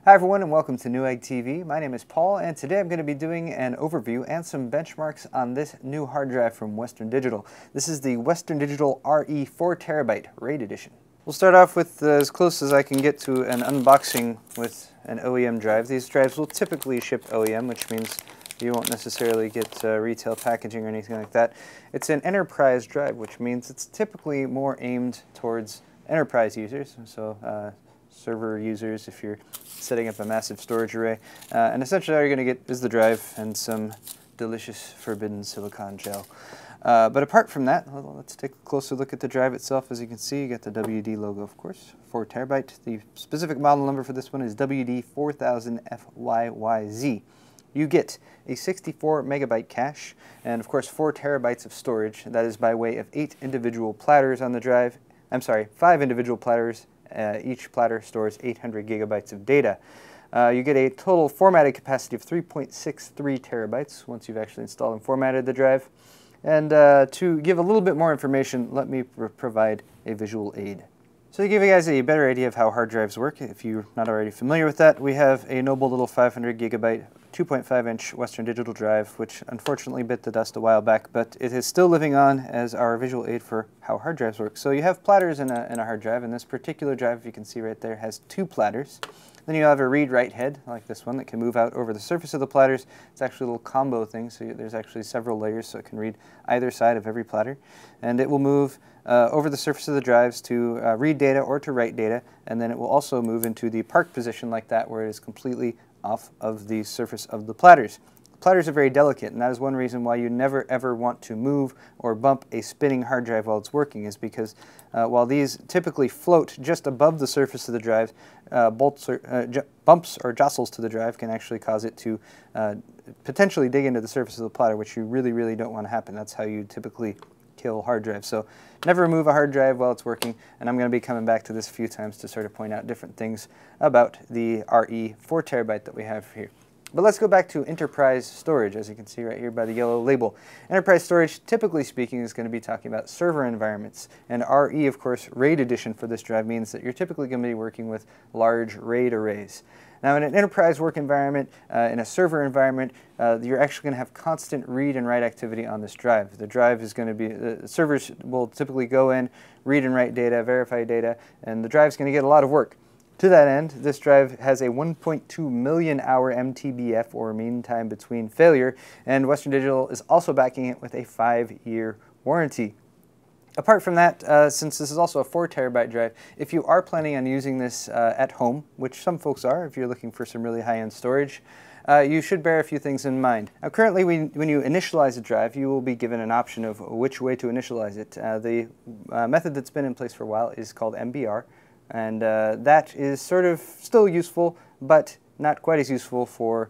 Hi everyone and welcome to Newegg TV. My name is Paul and today I'm going to be doing an overview and some benchmarks on this new hard drive from Western Digital. This is the Western Digital RE 4TB RAID edition. We'll start off with as close as I can get to an unboxing with an OEM drive. These drives will typically ship OEM, which means you won't necessarily get retail packaging or anything like that. It's an enterprise drive, which means it's typically more aimed towards enterprise users, so server users if you're setting up a massive storage array. And essentially all you're going to get is the drive and some delicious forbidden silicon gel. But apart from that, let's take a closer look at the drive itself. As you can see, you get the WD logo, of course, 4TB. The specific model number for this one is WD4000FYYZ. You get a 64 megabyte cache and, of course, 4 terabytes of storage. That is by way of 8 individual platters on the drive. I'm sorry, 5 individual platters. Each platter stores 800 gigabytes of data. You get a total formatted capacity of 3.63 terabytes once you've actually installed and formatted the drive. And to give a little bit more information, let me provide a visual aid. So to give you guys a better idea of how hard drives work, if you're not already familiar with that, we have a noble little 500 gigabyte 2.5-inch Western Digital drive, which unfortunately bit the dust a while back, but it is still living on as our visual aid for how hard drives work. So you have platters in a hard drive, and this particular drive, if you can see right there, has 2 platters. Then you have a read-write head, like this one, that can move out over the surface of the platters. It's actually a little combo thing, so there's actually several layers, so it can read either side of every platter. And it will move over the surface of the drives to read data or to write data, and then it will also move into the park position like that, where it is completely off of the surface of the platters. The platters are very delicate, and that is one reason why you never ever want to move or bump a spinning hard drive while it's working, is because while these typically float just above the surface of the drive, bumps or jostles to the drive can actually cause it to potentially dig into the surface of the platter, which you really don't want to happen. That's how you typically kill hard drives. So never remove a hard drive while it's working, and I'm going to be coming back to this a few times to sort of point out different things about the RE 4TB that we have here. But let's go back to enterprise storage, as you can see right here by the yellow label. Enterprise storage, typically speaking, is going to be talking about server environments, and RE, of course, RAID edition for this drive means that you're typically going to be working with large RAID arrays. Now, in an enterprise work environment, in a server environment, you're actually going to have constant read and write activity on this drive. The drive is going to be, the servers will typically go in, read and write data, verify data, and the drive's going to get a lot of work. To that end, this drive has a 1.2 million hour MTBF, or mean time between failure, and Western Digital is also backing it with a 5-year warranty. Apart from that, since this is also a 4TB drive, if you are planning on using this at home, which some folks are if you're looking for some really high-end storage, you should bear a few things in mind. Now, currently, when you initialize a drive, you will be given an option of which way to initialize it. The method that's been in place for a while is called MBR, and that is sort of still useful, but not quite as useful for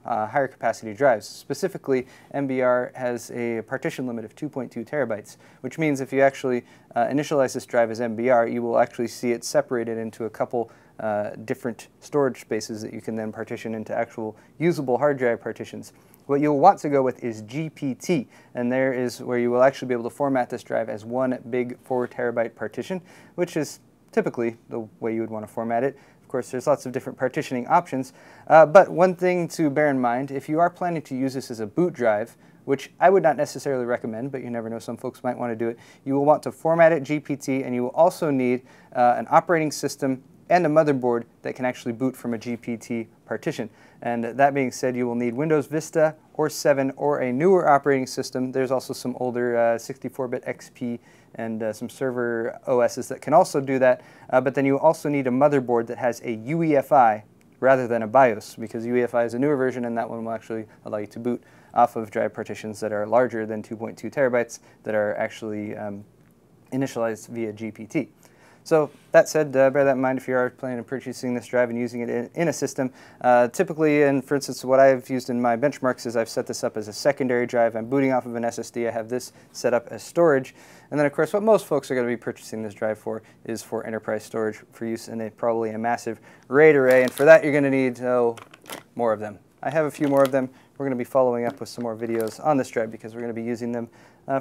higher capacity drives. Specifically, MBR has a partition limit of 2.2 terabytes, which means if you actually initialize this drive as MBR, you will actually see it separated into a couple different storage spaces that you can then partition into actual usable hard drive partitions. What you'll want to go with is GPT, and there is where you will actually be able to format this drive as one big 4TB partition, which is typically the way you would want to format it. Of course, there's lots of different partitioning options, but one thing to bear in mind, if you are planning to use this as a boot drive, which I would not necessarily recommend, but you never know, some folks might want to do it, you will want to format it GPT, and you will also need an operating system and a motherboard that can actually boot from a GPT partition. And that being said, you will need Windows Vista or 7 or a newer operating system. There's also some older 64-bit XP and some server OSs that can also do that. But then you also need a motherboard that has a UEFI rather than a BIOS, because UEFI is a newer version, and that one will actually allow you to boot off of drive partitions that are larger than 2.2 terabytes that are actually initialized via GPT. So that said, bear that in mind if you are planning on purchasing this drive and using it in a system. Typically, and for instance, what I've used in my benchmarks is I've set this up as a secondary drive. I'm booting off of an SSD. I have this set up as storage. And then, of course, what most folks are going to be purchasing this drive for is for enterprise storage for use in probably a massive RAID array. And for that, you're going to need more of them. I have a few more of them. We're going to be following up with some more videos on this drive because we're going to be using them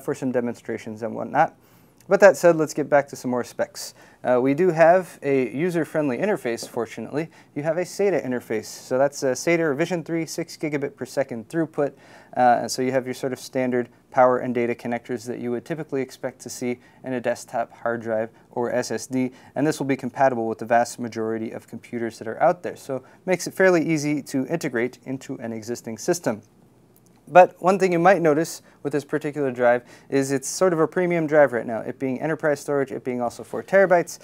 for some demonstrations and whatnot. But that said, let's get back to some more specs. We do have a user-friendly interface, fortunately. You have a SATA interface. So that's a SATA or Vision 3, 6 gigabit per second throughput. So you have your sort of standard power and data connectors that you would typically expect to see in a desktop hard drive or SSD. And this will be compatible with the vast majority of computers that are out there. So it makes it fairly easy to integrate into an existing system. But one thing you might notice with this particular drive is it's sort of a premium drive right now. It being enterprise storage, it being also 4 terabytes,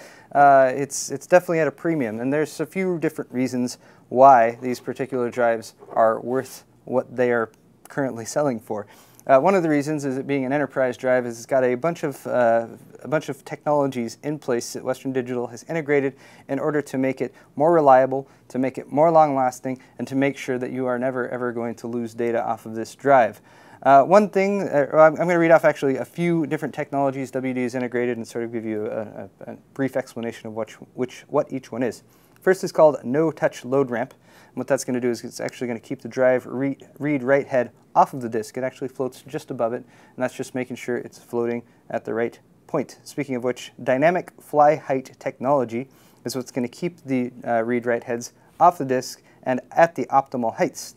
it's definitely at a premium. And there's a few different reasons why these particular drives are worth what they are currently selling for. One of the reasons is it being an enterprise drive is it's got a bunch of technologies in place that Western Digital has integrated in order to make it more reliable, to make it more long-lasting, and to make sure that you are never ever going to lose data off of this drive. One thing, I'm going to read off actually a few different technologies WD has integrated and sort of give you a brief explanation of what each one is. First is called no-touch load ramp. And what that's going to do is it's actually going to keep the drive read-write head off of the disk. It actually floats just above it, and that's just making sure it's floating at the right point. Speaking of which, dynamic fly height technology is what's going to keep the read-write heads off the disk and at the optimal heights.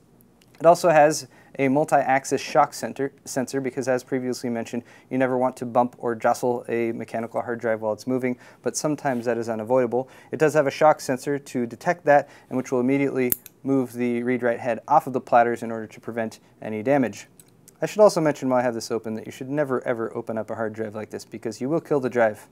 It also has a multi-axis shock sensor because, as previously mentioned, you never want to bump or jostle a mechanical hard drive while it's moving, but sometimes that is unavoidable. It does have a shock sensor to detect that, and which will immediately move the read-write head off of the platters in order to prevent any damage. I should also mention while I have this open that you should never ever open up a hard drive like this because you will kill the drive.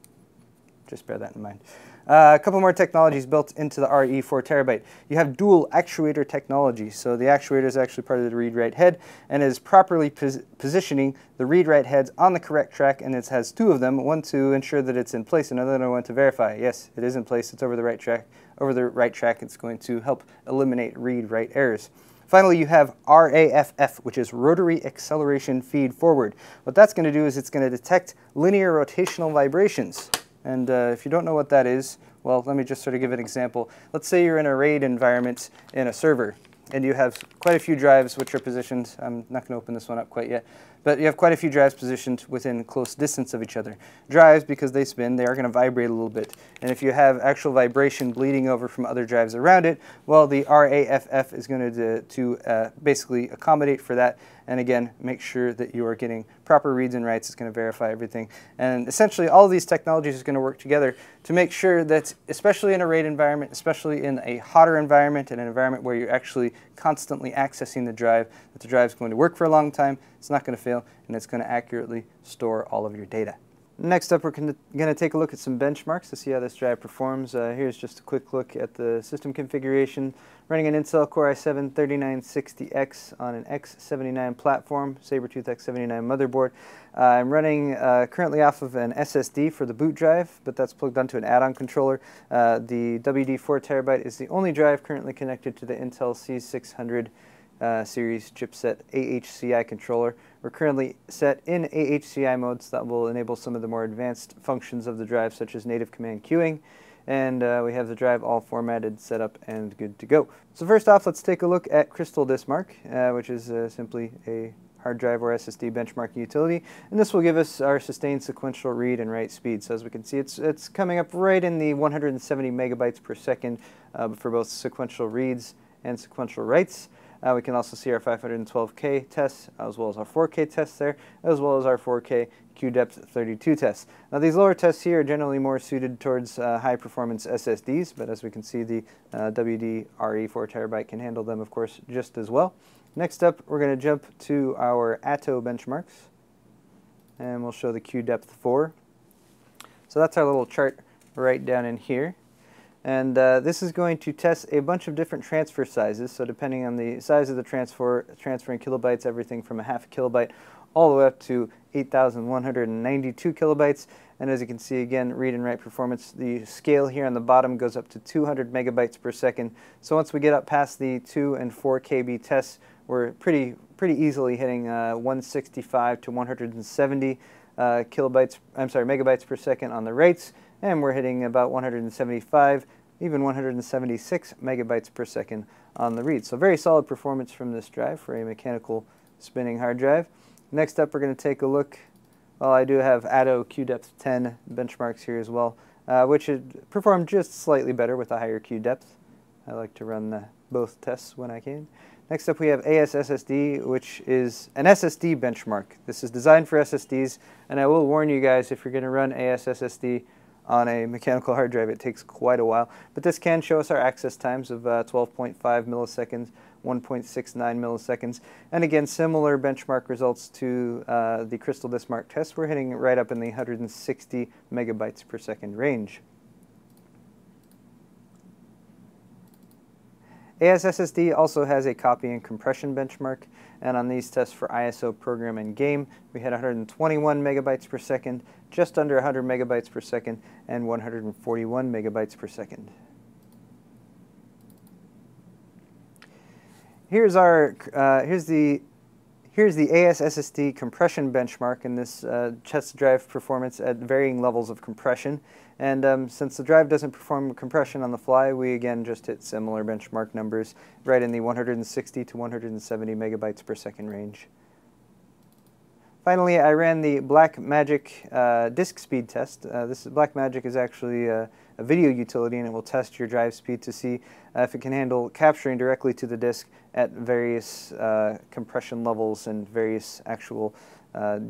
Just bear that in mind. A couple more technologies built into the RE 4 terabyte. You have dual actuator technology. So the actuator is actually part of the read-write head and is properly positioning the read-write heads on the correct track, and it has 2 of them, one to ensure that it's in place, another one to verify. Yes, it is in place, it's over the right track. Over the right track, it's going to help eliminate read-write errors. Finally, you have RAFF, which is Rotary Acceleration Feed Forward. What that's going to do is it's going to detect linear rotational vibrations. And if you don't know what that is, well, let me just sort of give an example. Let's say you're in a RAID environment in a server, and you have quite a few drives which are positioned. I'm not going to open this one up quite yet, but you have quite a few drives positioned within close distance of each other. Drives, because they spin, they are going to vibrate a little bit. And if you have actual vibration bleeding over from other drives around it, well, the RAFF is going to basically accommodate for that. And again, make sure that you are getting proper reads and writes. It's going to verify everything. And essentially, all of these technologies are going to work together to make sure that, especially in a RAID environment, especially in a hotter environment, and an environment where you're actually constantly accessing the drive, that the drive is going to work for a long time, it's not going to fail, and it's going to accurately store all of your data. Next up, we're going to take a look at some benchmarks to see how this drive performs. Here's just a quick look at the system configuration. Running an Intel Core i7-3960X on an X79 platform, Sabertooth X79 motherboard. I'm running currently off of an SSD for the boot drive, but that's plugged onto an add-on controller. The WD 4 terabyte is the only drive currently connected to the Intel C600 series chipset AHCI controller. We're currently set in AHCI modes that will enable some of the more advanced functions of the drive, such as native command queuing, and we have the drive all formatted, set up, and good to go. So first off, let's take a look at Crystal Diskmark, which is simply a hard drive or SSD benchmarking utility, and this will give us our sustained sequential read and write speed. So as we can see, it's coming up right in the 170 megabytes per second for both sequential reads and sequential writes. We can also see our 512K tests, as well as our 4K tests there, as well as our 4K QDepth 32 tests. Now these lower tests here are generally more suited towards high-performance SSDs, but as we can see, the WD RE 4 terabyte can handle them, of course, just as well. Next up, we're going to jump to our Atto benchmarks, and we'll show the QDepth 4. So that's our little chart right down in here. And this is going to test a bunch of different transfer sizes, so depending on the size of the transferring kilobytes, everything from a half kilobyte all the way up to 8,192 kilobytes. And as you can see, again, read and write performance, the scale here on the bottom goes up to 200 megabytes per second. So once we get up past the 2 and 4 KB tests, we're pretty easily hitting 165 to 170 megabytes per second on the writes, and we're hitting about 175, even 176 megabytes per second on the reads. So very solid performance from this drive for a mechanical spinning hard drive. Next up, we're going to take a look Well, I do have ATO QDepth 10 benchmarks here as well, which perform just slightly better with a higher Q depth. I like to run both tests when I can. Next up we have ASSSD, which is an SSD benchmark. This is designed for SSDs, and I will warn you guys, if you're going to run ASSSD on a mechanical hard drive, it takes quite a while. But this can show us our access times of 12.5 milliseconds, 1.69 milliseconds, and again, similar benchmark results to the Crystal Disk Mark test. We're hitting right up in the 160 megabytes per second range. ASSSD also has a copy and compression benchmark, and on these tests for ISO program and game, we had 121 megabytes per second, just under 100 megabytes per second, and 141 megabytes per second. Here's the ASSSD compression benchmark, and this tests drive performance at varying levels of compression. And since the drive doesn't perform compression on the fly, we again just hit similar benchmark numbers right in the 160 to 170 megabytes per second range. Finally, I ran the Blackmagic disk speed test. Blackmagic is actually a video utility, and it will test your drive speed to see if it can handle capturing directly to the disk at various compression levels and various actual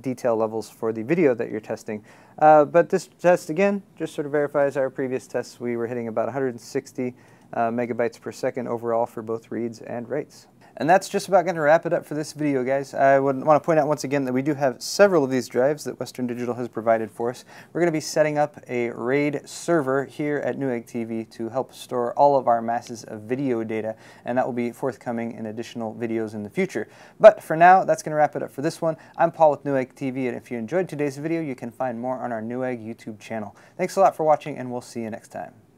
detail levels for the video that you're testing. But this test, again, just sort of verifies our previous tests. We were hitting about 160 megabytes per second overall for both reads and writes. And that's just about going to wrap it up for this video, guys. I would want to point out once again that we do have several of these drives that Western Digital has provided for us. We're going to be setting up a RAID server here at Newegg TV to help store all of our masses of video data, and that will be forthcoming in additional videos in the future. But for now, that's going to wrap it up for this one. I'm Paul with Newegg TV, and if you enjoyed today's video, you can find more on our Newegg YouTube channel. Thanks a lot for watching, and we'll see you next time.